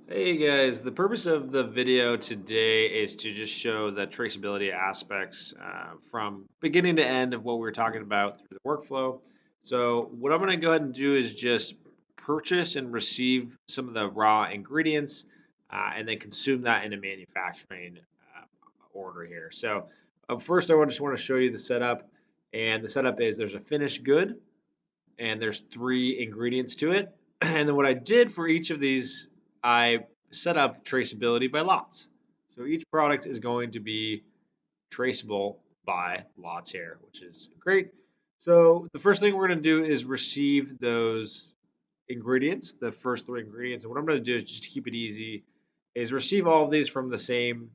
Hey guys, the purpose of the video today is to just show the traceability aspects from beginning to end of what we were talking about through the workflow. So what I'm going to go ahead and do is just purchase and receive some of the raw ingredients and then consume that in a manufacturing order here. So first just want to show you the setup, and the setup is there's a finished good and there's three ingredients to it. And then what I did for each of these, I set up traceability by lots. So each product is going to be traceable by lots here, which is great. So the first thing we're going to do is receive those ingredients, the first three ingredients. And what I'm going to do is just to keep it easy, is receive all of these from the same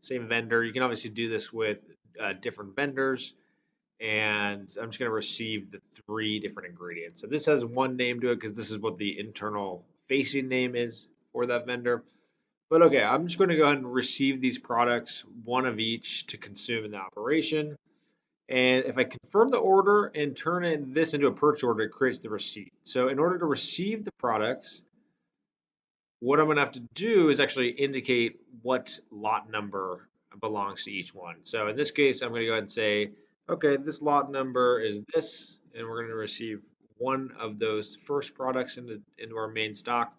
vendor. You can obviously do this with different vendors, and I'm just going to receive the three different ingredients. So this has one name to it because this is what the internal facing name is for that vendor. But okay, I'm just going to go ahead and receive these products, one of each to consume in the operation. And if I confirm the order and turn this into a purchase order, it creates the receipt. So in order to receive the products, what I'm going to have to do is actually indicate what lot number belongs to each one. So in this case, I'm going to go ahead and say, okay, this lot number is this, and we're going to receive one of those first products into our main stock.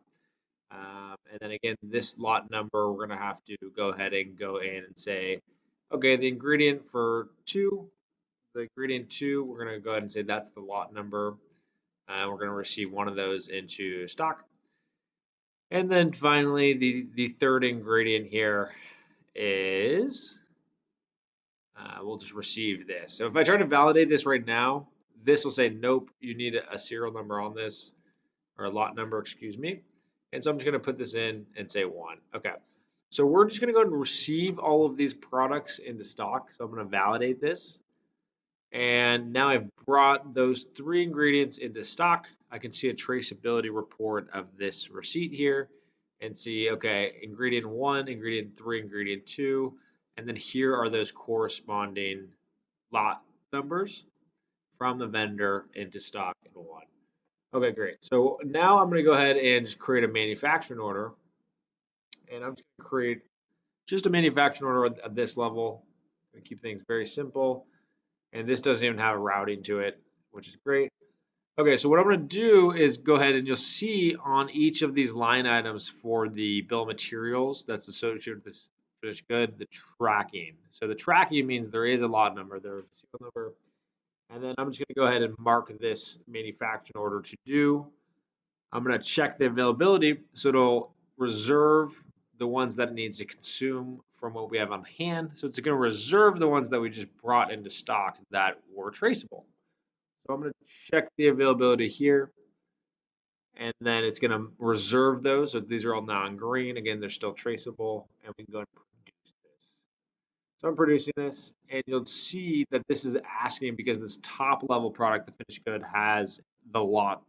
And then again, this lot number, we're going to have to go ahead and go in and say, okay, the ingredient two, we're going to go ahead and say that's the lot number. We're going to receive one of those into stock. And then finally, the third ingredient here is we'll just receive this. So if I try to validate this right now, this will say, nope, you need a serial number on this, or a lot number, excuse me. And so I'm just going to put this in and say one. Okay. So we're just going to go ahead and receive all of these products into stock. So I'm going to validate this. And now I've brought those three ingredients into stock. I can see a traceability report of this receipt here and see, okay, ingredient one, ingredient three, ingredient two, and then here are those corresponding lot numbers from the vendor into stock in one. Okay, great. So now I'm going to go ahead and just create a manufacturing order, and I'm just going to create just a manufacturing order at this level. I'm going to keep things very simple, and this doesn't even have a routing to it, which is great. Okay, so what I'm going to do is go ahead and you'll see on each of these line items for the bill of materials that's associated with this finished good, the tracking. So the tracking means there is a lot number, there is a serial number, and then I'm just going to go ahead and mark this manufacturing order to do. I'm going to check the availability, so it'll reserve the ones that it needs to consume from what we have on hand. So it's going to reserve the ones that we just brought into stock that were traceable. So I'm going to check the availability here, and then it's going to reserve those. So these are all now in green. Again, they're still traceable, and we can go and produce this. So I'm producing this, and you'll see that this is asking because this top level product, the finished good, has the lot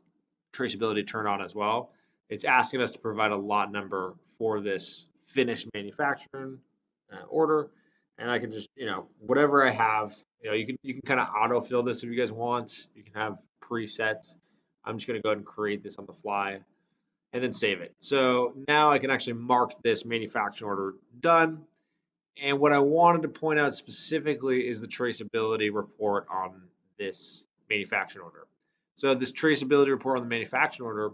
traceability turned on as well. It's asking us to provide a lot number for this finished manufacturing order, and I can just, whatever I have, you can kind of autofill this if you guys want. You can have presets. I'm just going to go ahead and create this on the fly and then save it. So now I can actually mark this manufacturing order done. And what I wanted to point out specifically is the traceability report on this manufacturing order. So this traceability report on the manufacturing order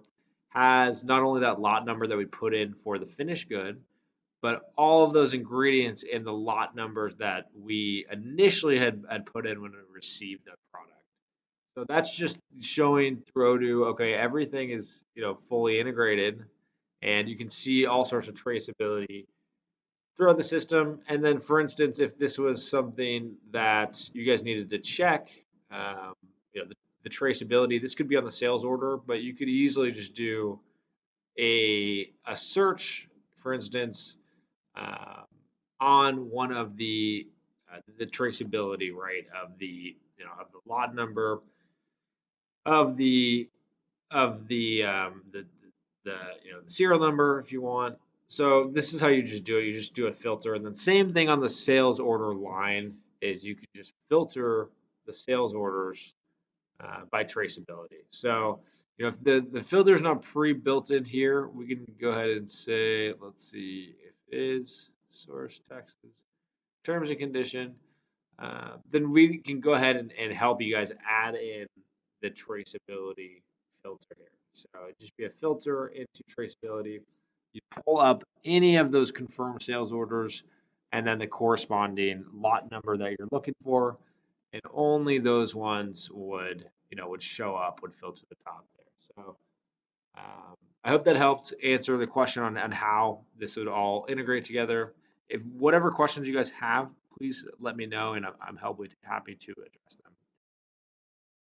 has not only that lot number that we put in for the finished good, but all of those ingredients in the lot numbers that we initially had put in when we received the product. So that's just showing through Odoo, okay, everything is fully integrated, and you can see all sorts of traceability throughout the system. And then, for instance, if this was something that you guys needed to check, um, the traceability, this could be on the sales order, but you could easily just do a search, for instance, uh, on one of the traceability, right, of the lot number of the serial number if you want. So this is how you just do it. You just do a filter, and then same thing on the sales order line is you can just filter the sales orders by traceability. So If the filter is not pre-built in here, we can go ahead and say, let's see, if is source text is terms and condition, then we can go ahead and help you guys add in the traceability filter here. So it'd just be a filter into traceability. You pull up any of those confirmed sales orders and then the corresponding lot number that you're looking for, and only those ones would show up, would filter the top there. So I hope that helped answer the question on how this would all integrate together. If whatever questions you guys have, please let me know, and I'm happy to address them.